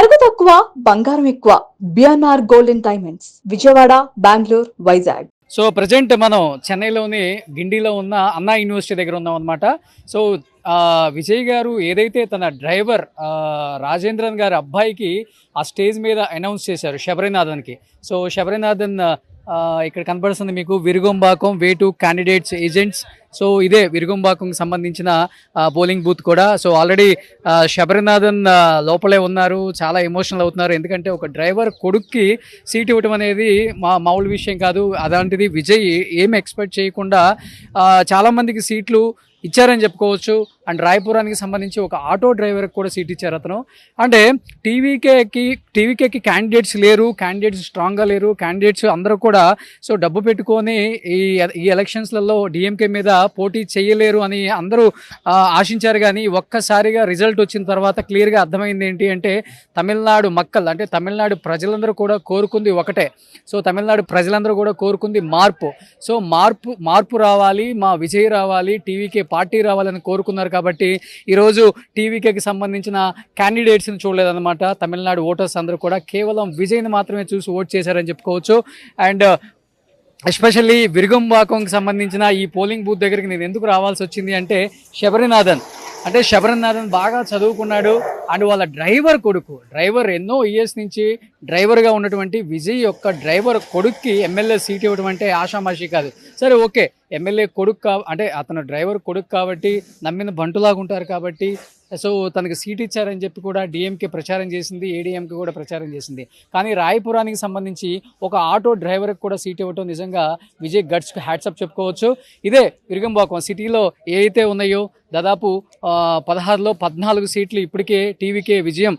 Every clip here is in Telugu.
నగదు తక్కువ బంగారం ఎక్కువ BNR gold and diamonds Vijayawada Bengaluru Vizag. So present మనం చెన్నైలోని గిండిలో ఉన్న అన్నా యూనివర్సిటీ దగ్గర ఉన్నాం అనమాట. సో విజయ్ గారు ఏదైతే తన డ్రైవర్ రాజేంద్రన్ గారి అబ్బాయికి ఆ స్టేజ్ మీద అనౌన్స్ చేశారు శబరినాథన్కి. సో శబరినాథన్ ఇక్కడ కనపడుతుంది మీకు Virugambakkam way to candidates agents. So ఇదే విరుగంబాకంకి సంబంధించిన పోలింగ్ బూత్ కూడా. సో ఆల్రెడీ శబరినాథన్ లోపలే ఉన్నారు, చాలా ఎమోషనల్ అవుతున్నారు. ఎందుకంటే ఒక డ్రైవర్ కొడుక్కి సీట్ ఇవ్వటం అనేది మామూలు విషయం కాదు. అలాంటిది విజయ్ ఏం ఎక్స్పెక్ట్ చేయకుండా చాలామందికి సీట్లు ఇచ్చారని చెప్పుకోవచ్చు. అండ్ రాయపురానికి సంబంధించి ఒక ఆటో డ్రైవర్కి కూడా సీట్ ఇచ్చారు అతను. అంటే టీవీకేకి క్యాండిడేట్స్ లేరు, క్యాండిడేట్స్ స్ట్రాంగ్గా లేరు, క్యాండిడేట్స్ అందరూ కూడా సో డబ్బు పెట్టుకొని ఈ ఎలక్షన్స్లలో డిఎంకే మీద పోటీ చేయలేరు అని అందరూ ఆశించారు. కానీ ఒక్కసారిగా రిజల్ట్ వచ్చిన తర్వాత క్లియర్గా అర్థమైంది ఏంటి అంటే తమిళనాడు మక్కల్ అంటే తమిళనాడు ప్రజలందరూ కూడా కోరుకుంది ఒకటే. సో తమిళనాడు ప్రజలందరూ కూడా కోరుకుంది మార్పు. సో మార్పు రావాలి, మా విజయ్ రావాలి, టీవీకే పార్టీ రావాలని కోరుకున్నారు. కాబట్టి ఈరోజు టీవీకేకి సంబంధించిన క్యాండిడేట్స్ని చూడలేదన్నమాట. తమిళనాడు ఓటర్స్ అందరూ కూడా కేవలం విజయ్ని మాత్రమే చూసి ఓట్ చేశారని చెప్పుకోవచ్చు. అండ్ ఎస్పెషల్లీ విరుగంబాకంకి సంబంధించిన ఈ పోలింగ్ బూత్ దగ్గరికి నేను ఎందుకు రావాల్సి వచ్చింది అంటే శబరినాథన్ బాగా చదువుకున్నాడు. అండ్ వాళ్ళ డ్రైవర్ ఎన్నో ఇయర్స్ నుంచి డ్రైవర్గా ఉన్నటువంటి విజయ్ యొక్క డ్రైవర్ కొడుక్కి ఎమ్మెల్యే సీట్ ఇవ్వడం అంటే ఆషామాషి కాదు. సరే ఓకే, ఎమ్మెల్యే కొడుకు అంటే అతను డ్రైవర్ కొడుకు కాబట్టి నమ్మిన బంటులాగా ఉంటారు కాబట్టి సో తనకు సీట్ ఇచ్చారని చెప్పి కూడా డిఎంకే ప్రచారం చేసింది, ఏడీఎంకే కూడా ప్రచారం చేసింది. కానీ రాయపురానికి సంబంధించి ఒక ఆటో డ్రైవర్కి కూడా సీట్ ఇవ్వటం నిజంగా విజయ్ గట్స్కి హ్యాట్సప్ చెప్పుకోవచ్చు. ఇదే విరుగంబాకం సిటీలో ఏ అయితే ఉన్నాయో దాదాపు 16లో 14 సీట్లు ఇప్పటికే టీవీకే విజయం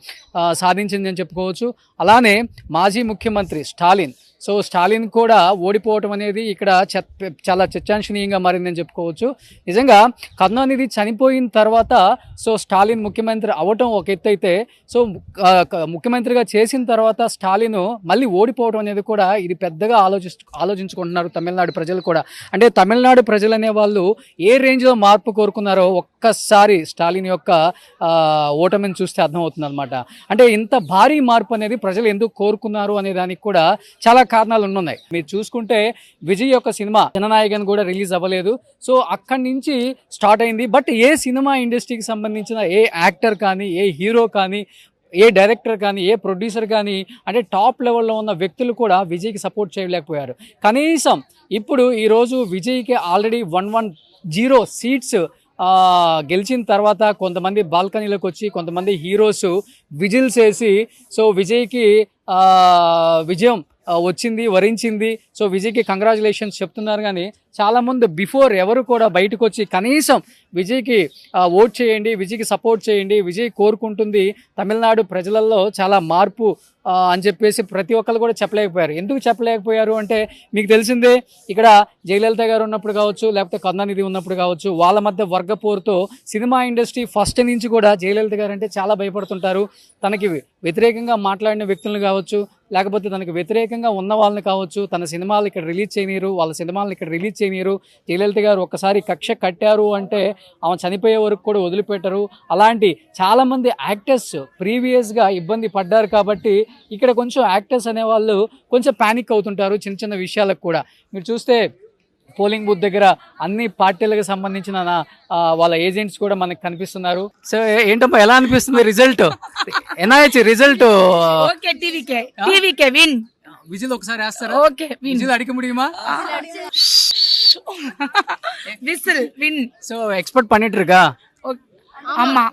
సాధించిందని చెప్పుకోవచ్చు. అలానే మాజీ ముఖ్యమంత్రి స్టాలిన్ కూడా ఓడిపోవటం అనేది ఇక్కడ చాలా చర్చాంశనీయంగా మారిందని చెప్పుకోవచ్చు. నిజంగా కరుణానిధి చనిపోయిన తర్వాత సో స్టాలిన్ ముఖ్యమంత్రి అవటం ఒక ఎత్తు అయితే, సో ముఖ్యమంత్రిగా చేసిన తర్వాత స్టాలిన్ మళ్ళీ ఓడిపోవడం అనేది కూడా ఇది పెద్దగా ఆలోచించుకుంటున్నారు తమిళనాడు ప్రజలు కూడా. అంటే తమిళనాడు ప్రజలు అనే వాళ్ళు ఏ రేంజ్లో మార్పు కోరుకున్నారో ఒక్కసారి స్టాలిన్ యొక్క ఓటమిని చూస్తే అర్థమవుతుంది అనమాట. అంటే ఇంత భారీ మార్పు అనేది ప్రజలు ఎందుకు కోరుకున్నారు అనే దానికి కూడా చాలా కారణాలు ఉన్నాయి. మీరు చూసుకుంటే విజయ్ యొక్క సినిమా జననాయకన్ కూడా రిలీజ్ అవ్వలేదు. సో అక్కడి నుంచి స్టార్ట్ అయింది. బట్ ఏ సినిమా ఇండస్ట్రీకి సంబంధించిన ఏ యాక్టర్ కానీ, ఏ హీరో కానీ, ఏ డైరెక్టర్ కానీ, ఏ ప్రొడ్యూసర్ కానీ అంటే టాప్ లెవెల్లో ఉన్న వ్యక్తులు కూడా విజయ్కి సపోర్ట్ చేయలేకపోయారు. కనీసం ఇప్పుడు ఈరోజు విజయ్కి ఆల్రెడీ 110 సీట్స్ గెలిచిన తర్వాత కొంతమంది బాల్కనీలోకి వచ్చి కొంతమంది హీరోస్ విజిల్స్ వేసి సో విజయ్కి విజయం వచ్చింది, వరించింది, సో విజయ్కి కంగ్రాచులేషన్స్ చెప్తున్నారు. కానీ చాలామంది బిఫోర్ ఎవరు కూడా బయటకు వచ్చి కనీసం విజయ్కి ఓట్ చేయండి, విజయ్కి సపోర్ట్ చేయండి, విజయ్ కోరుకుంటుంది తమిళనాడు ప్రజలలో చాలా మార్పు అని చెప్పేసి ప్రతి ఒక్కరు కూడా చెప్పలేకపోయారు. ఎందుకు చెప్పలేకపోయారు అంటే మీకు తెలిసిందే, ఇక్కడ జయలలిత గారు ఉన్నప్పుడు కావచ్చు, లేకపోతే కరుణానిధి ఉన్నప్పుడు కావచ్చు, వాళ్ళ మధ్య వర్గపోరుతో సినిమా ఇండస్ట్రీ ఫస్ట్ నుంచి కూడా జయలలిత గారు అంటే చాలా భయపడుతుంటారు. తనకి వ్యతిరేకంగా మాట్లాడిన వ్యక్తులను కావచ్చు, లేకపోతే తనకు వ్యతిరేకంగా ఉన్న వాళ్ళని కావచ్చు, తన సినిమాలు ఇక్కడ రిలీజ్ చేయనీరు, వాళ్ళ సినిమాలను ఇక్కడ రిలీజ్ చేయనీరు. జయలలిత గారు ఒక్కసారి కక్ష కట్టారు అంటే ఆమె చనిపోయే వరకు కూడా వదిలిపెట్టరు. అలాంటి చాలామంది యాక్టర్స్ ప్రీవియస్గా ఇబ్బంది పడ్డారు. కాబట్టి ఇక్కడ కొంచెం యాక్టర్స్ అనేవాళ్ళు కొంచెం ప్యానిక్ అవుతుంటారు చిన్న చిన్న విషయాలకు కూడా. మీరు చూస్తే పోలింగ్ బూత్ దగ్గర అన్ని పార్టీలకు సంబంధించిన వాళ్ళ ఏజెంట్స్ కూడా మనకు కనిపిస్తున్నారు. సో ఏంటమ్మా ఎలా అనిపిస్తుంది రిజల్ట్? ఎన్ఐహెచ్ రిజల్ట్ విజిల్ ఒకసారి వేస్తారా? ఓకే, విజిల్ అడిగ ముడియుమా? Whistle win. సో ఎక్స్పెక్ట్ பண்ணிட்டு இருக்கா? ஆமா.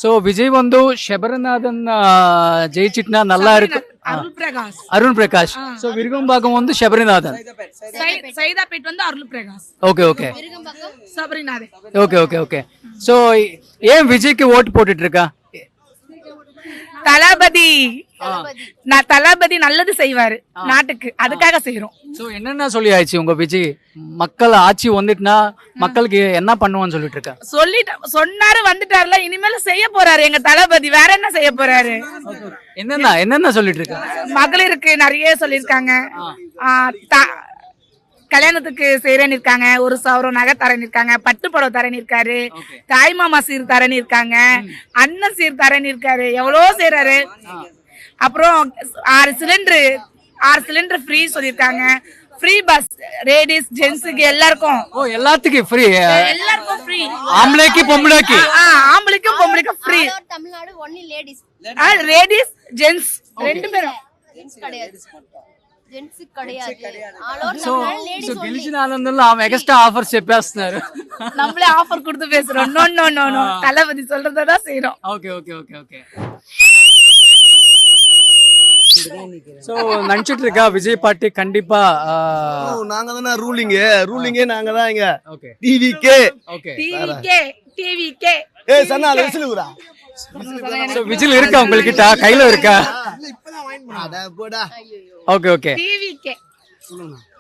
ಸೊ ವಿಜಯ್ ಒಂದು ಶಬರಿನಾಥನ್ ಜಯಿಚಿಟ್ನ ನಲ್ಲ ಇருக்கு ಅರುಣ್ ಪ್ರಕಾಶ್. ಸೊ ವಿರುಗಂಬಾಕಂ ಒಂದು ಶಬರಿನಾಥನ್, ಸೈದಾಪೇಟ್ ಒಂದು Arun Prakash. Okay okay, Sabarinathan. Okay okay okay. So ஏன் விஜய்க்கு ஓட்டு போட்டுட்டு இருக்கா? தளபதி தளபதி நல்லது செய்வாரு நாட்டுக்கு, அதுக்காக செய்யறோம். சோ என்னென்ன சொல்லி ஆயிடுச்சு உங்க விஜய்? மக்கள் ஆட்சி வந்துட்டுனா மக்களுக்கு என்ன பண்ணுவான்னு சொல்லிட்டு இருக்கா? சொன்னாரு, வந்துட்டாருல, இனிமேல செய்ய போறாரு எங்க தளபதி. வேற என்ன செய்ய போறாரு? என்னென்ன சொல்லிட்டு இருக்கா? மகளிருக்கு நிறைய சொல்லிருக்காங்க. கல்யாணத்துக்கு செய்யறேன்னு இருக்காங்க, 1,000 நகை தரேன்னு இருக்காங்க, பட்டு புடவை தரேன்னு இருக்காரு, தாய் மாமா சீர் தரேன்னு இருக்காங்க, அண்ணன் சீர் தரேன்னு இருக்காரு, எவ்வளவோ செய்யறாரு. அப்புறம் 6 சிலிண்டர் ஃப்ரீ சொல்லிருக்காங்க. ஃப்ரீ பஸ் லேடிஸ் ஜென்ஸுக்கு எல்லாருக்கும். ஓ எல்லாத்துக்கும் ஃப்ரீ, எல்லாருக்கும் ஃப்ரீ. ஆம்பளைக்கும் பொம்பளைக்கும். ஆம்பளைக்கும் பொம்பளைக்கும் free. Tamil Nadu only ladies. Ladies gents ரெண்டு பேரும். ஜென்ஸ் கிடையாது. జెంట్స్ கிடையாது. All over so Tamil Nadu ladies only. గెలిచిన ఆనందంలో ఆమె ఎక్స్ట్రా ఆఫర్స్ చెప్పేస్తున్నారు. நம்மளே ஆஃபர் கொடுத்து பேசுறோம். நோ தளபதி சொல்றதான் செய்யறோம். Okay okay okay okay. So நினைச்சிட்டு விஜய் பாட்டி கண்டிப்பா நாங்க தானே ரூலிங்கே நாங்க தான் இங்க. ஓகே டிவிகே ஓகே டிவிகே ஏய் சன்னா விசிலுக்குறா. சோ விஜில் இருக்கா உங்ககிட்ட கையில இருக்கா? அட போடா. Okay okay TVK.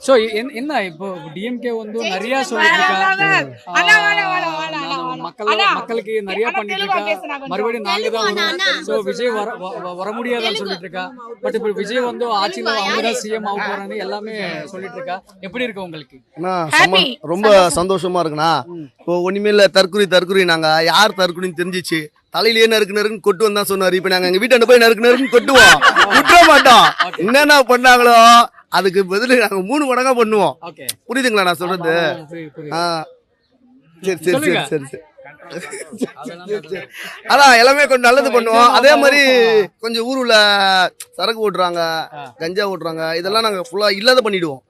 சோ என்ன இப்போ டிஎம்கே வந்து நிறைய சொல்லிட்டு மக்களுக்கு நிறைய பண்ணிட்டு இருக்கா. மறுபடியும் நாங்க தான் சோ விஜய் வர முடியாதுன்னு சொல்லிட்டு இருக்கா. பட் இப்போ விஜய் வந்து ஆட்சியில அவங்க தான் சிஎம் ஆக போறாங்க எல்லாமே சொல்லிட்டு இருக்கா. எப்படி இருக்கு உங்களுக்கு? ரொம்ப சந்தோஷமா இருக்குண்ணா. இப்போ ஒண்ணுமே இல்ல, தற்குறி நாங்க யார் தற்குறின்னு தெரிஞ்சிச்சு. தலையிலேயே நறுக்குன்னு கொட்டு வந்தா சொன்னாரு. இப்ப நாங்க எங்க வீட்டாண்ட போய் நறுக்குன்னு கொட்டுவோம், விட்டுற மாட்டோம். என்னென்ன பண்ணாங்களோ அதுக்கு பதில் நாங்க 3 மடங்கா பண்ணுவோம். புரியுதுங்களா நான் சொல்றது? சரி அதான் எல்லாமே கொஞ்சம் நல்லது பண்ணுவோம். அதே மாதிரி கொஞ்சம் ஊருல சரக்கு ஓட்டுறாங்க, கஞ்சா ஓட்டுறாங்க, இதெல்லாம் நாங்க ஃபுல்லா இல்லாத பண்ணிடுவோம்.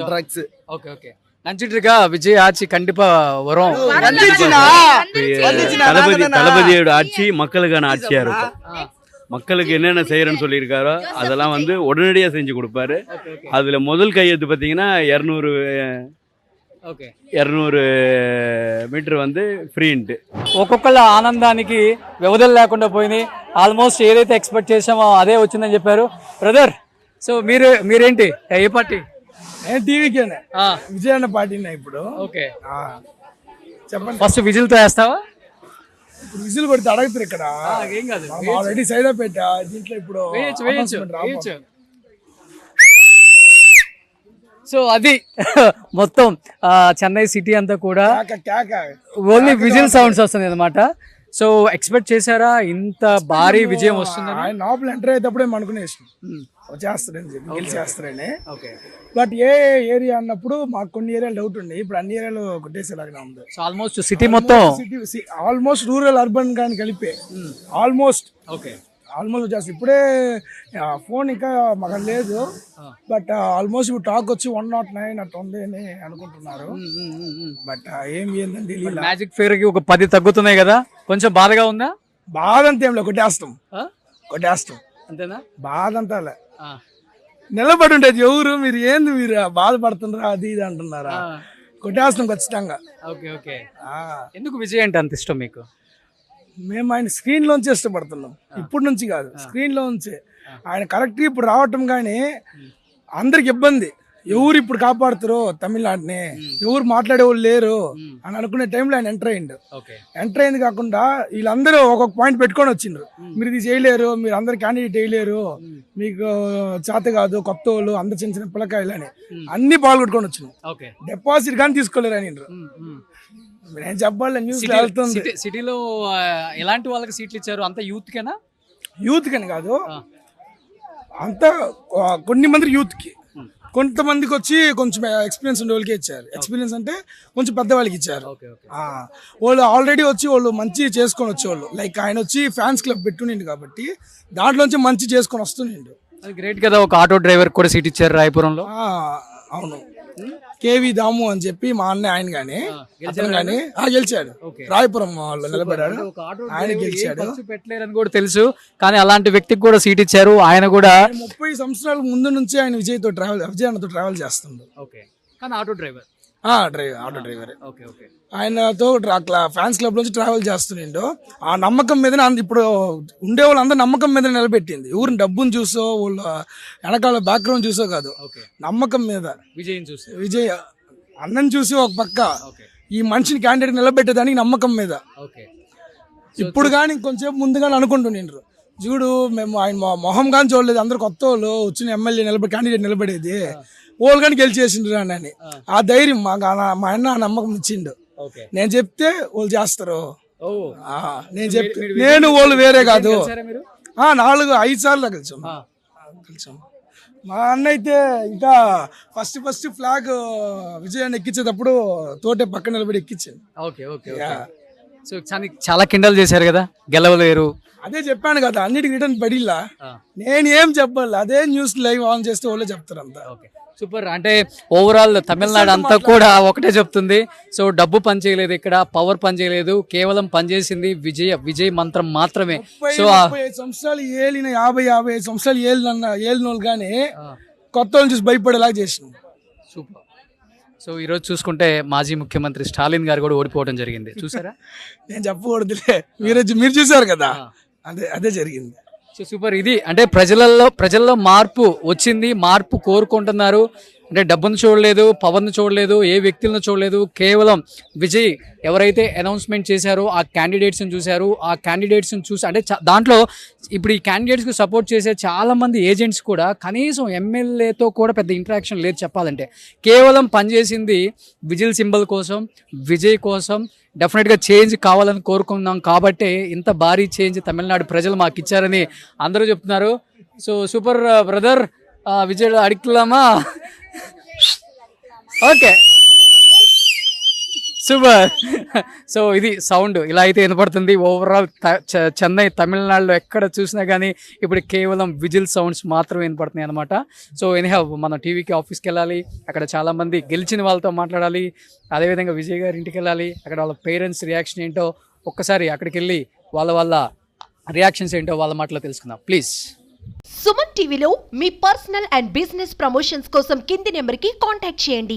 ட்ரக்ஸ். Okay okay. நினைச்சிட்டு இருக்கா விஜய் ஆட்சி கண்டிப்பா வரும்? தளபதியோட ஆட்சி மக்களுக்கான ஆட்சியா இருக்கும். மக்களுக்கு என்னென்ன செய்யறேன்னு சொல்லியிருக்காரோ அதெல்லாம் வந்து உடனடியாக செஞ்சு கொடுப்பாரு. அதுல முதல் கையெழுத்து பார்த்தீங்கன்னா 200 మీటర్ வந்து ఫ్రీంట్. ఒక్కొక్కళ్ళ ఆనందానికి వ్యవధులు లేకుండా పోయింది. ఆల్మోస్ట్ ఏదైతే ఎక్స్పెక్ట్ చేసామో అదే వచ్చిందని చెప్పారు. బ్రదర్ సో మీరేంటి ఏ పార్టీ? టీవీకేనే, విజయ్ అన్న పార్టీనే ఇప్పుడు. ఓకే చెప్పండి. ఫస్ట్ విజిల్ తో వేస్తావా? ఇప్పుడు విజిల్ కొడితే అడగతారు ఇక్కడ. ఏం కాదు, ఆల్రెడీ సైదా పెట్టా. దీంట్లో ఇప్పుడు వేయచ్చు. సో అది మొత్తం చెన్నై సిటీ అంతా కూడా ఓన్లీ విజిల్ సౌండ్స్ వస్తుంది అనమాట. సో ఎక్స్పెక్ట్ చేశారా ఇంత భారీ విజయం వస్తుందని? ఆయన లోపల ఎంటర్ అయ్యేటప్పుడే అనుకునేసాం వచ్చేస్తారని చెప్పి, గెలిచేస్తారని. బట్ ఏ ఏరియా అన్నప్పుడు మాకు కొన్ని ఏరియాలు డౌట్ ఉండే. ఇప్పుడు అన్ని ఏరియాలు కొట్టేసేలాగా ఉంది. సో ఆల్మోస్ట్ సిటీ మొత్తం, ఆల్మోస్ట్ రూరల్ అర్బన్ కానీ కలిపే ఆల్మోస్ట్ వచ్చేస్తుంది. ఇప్పుడే ఫోన్ ఇంకా మాకు లేదు. బట్ ఆల్మోస్ట్ ఇప్పుడు టాక్ వచ్చి 109 అట్లా ఉంది అని అనుకుంటున్నారు. బట్ ఏంటంటే మ్యాజిక్ ఫేర్ కి ఒక 10 తగ్గుతున్నాయి కదా, కొంచెం బాధగా ఉందా? బాధ అంతా ఏం లేదు, కొట్టేస్తాం అంతేనా? బాధ అంతా నిలబడి ఉండేది ఎవరు మీరు ఏంది మీరు బాధపడుతున్నారా అది ఇది అంటున్నారా? కొట్టేస్తాం ఖచ్చితంగా. Okay okay. ఎందుకు విజయ్ అంటే అంత ఇష్టం మీకు? మేము ఆయన స్క్రీన్ లోంచి ఇష్టపడుతున్నాం, ఇప్పుడు నుంచి కాదు, స్క్రీన్ లో నుంచి. ఆయన కరెక్ట్ ఇప్పుడు రావటం కానీ అందరికి ఇబ్బంది. ఎవరు ఇప్పుడు కాపాడుతారో తమిళనాడుని, ఎవరు మాట్లాడే వాళ్ళు లేరు అని అనుకునే టైంలో ఆయన ఎంటర్ అయ్యిండు. ఎంటర్ అయింది కాకుండా వీళ్ళందరూ ఒక్కొక్క పాయింట్ పెట్టుకొని వచ్చిండ్రు. మీరు ఇది చేయలేరు, మీరు అందరు క్యాండిడేట్ వేయలేరు, మీకు చేత కాదు, కొత్త వాళ్ళు అందరు చిన్న చిన్న పిల్లకాయలు అని అన్ని పాల్గొట్టుకొని వచ్చినారు. డిపాజిట్ కానీ తీసుకోలేరు అని నేను చెప్పాలి. న్యూస్ వెళ్తుంది. సిటీలో ఎలాంటి వాళ్ళకి సీట్లు ఇచ్చారు? అంత యూత్ కేనా? యూత్ కని కాదు, అంతా కొన్ని మంది యూత్ కి, కొంతమందికి వచ్చి కొంచెం ఎక్స్పీరియన్స్ ఉండే వాళ్ళకి ఇచ్చారు. ఎక్స్పీరియన్స్ అంటే కొంచెం పెద్ద వాళ్ళకి ఇచ్చారు. వాళ్ళు ఆల్రెడీ వచ్చి వాళ్ళు మంచి చేసుకొని వచ్చేవాళ్ళు. లైక్ ఆయన వచ్చి ఫ్యాన్స్ క్లబ్ పెట్టునిండు కాబట్టి దాంట్లోంచి మంచి చేసుకొని వస్తుండే. అది గ్రేట్ కదా. ఒక ఆటో డ్రైవర్ కూడా సీట్ ఇచ్చారు రాయపురంలో. అవును, కేవి దాము అని చెప్పి మా అన్న ఆయన గానీ గెలిచాడు. రాయపురం వాళ్ళు నిలబడ్డాడు, ఆయన గెలిచాడు. పెట్టలేరని కూడా తెలుసు, కానీ అలాంటి వ్యక్తికి కూడా సీట్ ఇచ్చారు. ఆయన కూడా 30 సంవత్సరాల ముందు నుంచి ఆయన విజయ్ అన్నతో ట్రావెల్ చేస్తుండ్రు. Auto driver, auto driver. ఆయనతో అట్లా ఫ్యాన్స్ క్లబ్ నుంచి ట్రావెల్ చేస్తుండో. ఆ నమ్మకం మీద ఇప్పుడు ఉండే వాళ్ళు అందరూ నమ్మకం మీద నిలబెట్టింది. ఊరిని డబ్బును చూసో వాళ్ళ వెనకాల బ్యాక్గ్రౌండ్ చూసో కాదు, నమ్మకం మీద. విజయ్ అన్నం చూసి ఒక పక్క ఈ మనిషిని క్యాండిడేట్ నిలబెట్టేదానికి నమ్మకం మీద. ఇప్పుడు కానీ కొంచెంసేపు ముందుగానే అనుకుంటుండ్రు, చూడు మేము ఆయన మొహం కానీ చూడలేదు, అందరు కొత్త వాళ్ళు వచ్చిన ఎమ్మెల్యే క్యాండిడేట్ నిలబడేది, వాళ్ళు కానీ గెలిచేసిండ్రు అని ఆ ధైర్యం మాకు మా అన్న ఆ నమ్మకం ఇచ్చిండు. ఓకే నేను చెప్తే వాళ్ళు చేస్తారు. ఓ నేను చెప్తే నేను వాళ్ళు వేరే కాదు. గెలిచారా మీరు? 4-5 సార్లు కలిసాం. మా అన్న అయితే ఇంకా ఫస్ట్ ఫ్లాగ్ విజయాన్ని ఎక్కించేటప్పుడు తోటే పక్కన నిలబడి ఎక్కించాను. ఓకే ఓకే సో చాలా కిండల్ చేశారు కదా, గెలవలేరు. అదే చెప్పాను కదా, అన్నిటికి రిటర్న్ పడిల్లా. నేను ఏం చెప్పాలి, అదే న్యూస్ లైవ్ ఆన్ చేస్తే వాళ్ళే చెప్తారు అంతా. Okay super. అంటే ఓవరాల్ తమిళనాడు అంతా కూడా ఒకటే చెప్తుంది. సో డబ్బు పనిచేయలేదు, ఇక్కడ పవర్ పనిచేయలేదు, కేవలం పనిచేసింది విజయ్ మంత్రం మాత్రమే. సో 35 సంవత్సరాలు ఏలిన 55 సంవత్సరాలు ఏలిన వాళ్ళు కానీ కొత్త వాళ్ళని చూసి భయపడేలాగా చేసినాం. సూపర్. సో ఈరోజు చూసుకుంటే మాజీ ముఖ్యమంత్రి స్టాలిన్ గారు కూడా ఓడిపోవడం జరిగింది, చూసారా? నేను చెప్పకూడదులే, మీరు చూసారు కదా, అదే జరిగింది. So super. ఇది అంటే ప్రజల్లో మార్పు వచ్చింది, మార్పు కోరుకుంటున్నారు. అంటే డబ్బును చూడలేదు, పవర్ను చూడలేదు, ఏ వ్యక్తులను చూడలేదు, కేవలం విజయ్ ఎవరైతే అనౌన్స్మెంట్ చేశారో ఆ క్యాండిడేట్స్ని చూశారు. ఆ క్యాండిడేట్స్ని చూసి అంటే దాంట్లో ఇప్పుడు ఈ క్యాండిడేట్స్కి సపోర్ట్ చేసే చాలామంది ఏజెంట్స్ కూడా కనీసం ఎమ్మెల్యేతో కూడా పెద్ద ఇంటరాక్షన్ లేదు చెప్పాలంటే. కేవలం పనిచేసింది విజిల్ సింబల్ కోసం, విజయ్ కోసం. డెఫినెట్గా చేంజ్ కావాలని కోరుకున్నాం కాబట్టి ఇంత భారీ చేంజ్ తమిళనాడు ప్రజలు మాకు ఇచ్చారని అందరూ చెప్తున్నారు. సో సూపర్ బ్రదర్, విజయ్ అడిక్లామా? Okay super. సో ఇది సౌండ్ ఇలా అయితే వినపడుతుంది. ఓవరాల్ చెన్నై తమిళనాడులో ఎక్కడ చూసినా కానీ ఇప్పుడు కేవలం విజిల్ సౌండ్స్ మాత్రమే వినపడుతున్నాయి అనమాట. సో ఎనీహౌ మనం టీవీకి ఆఫీస్కి వెళ్ళాలి, అక్కడ చాలామంది గెలిచిన వాళ్ళతో మాట్లాడాలి, అదేవిధంగా విజయ్ గారి ఇంటికి వెళ్ళాలి, అక్కడ వాళ్ళ పేరెంట్స్ రియాక్షన్ ఏంటో ఒక్కసారి అక్కడికి వెళ్ళి వాళ్ళ రియాక్షన్స్ ఏంటో వాళ్ళ మాటలో తెలుసుకుందాం ప్లీజ్. సుమన్ టీవీలో మీ పర్సనల్ అండ్ బిజినెస్ ప్రమోషన్స్ కోసం కింది నెంబర్కి కాంటాక్ట్ చేయండి.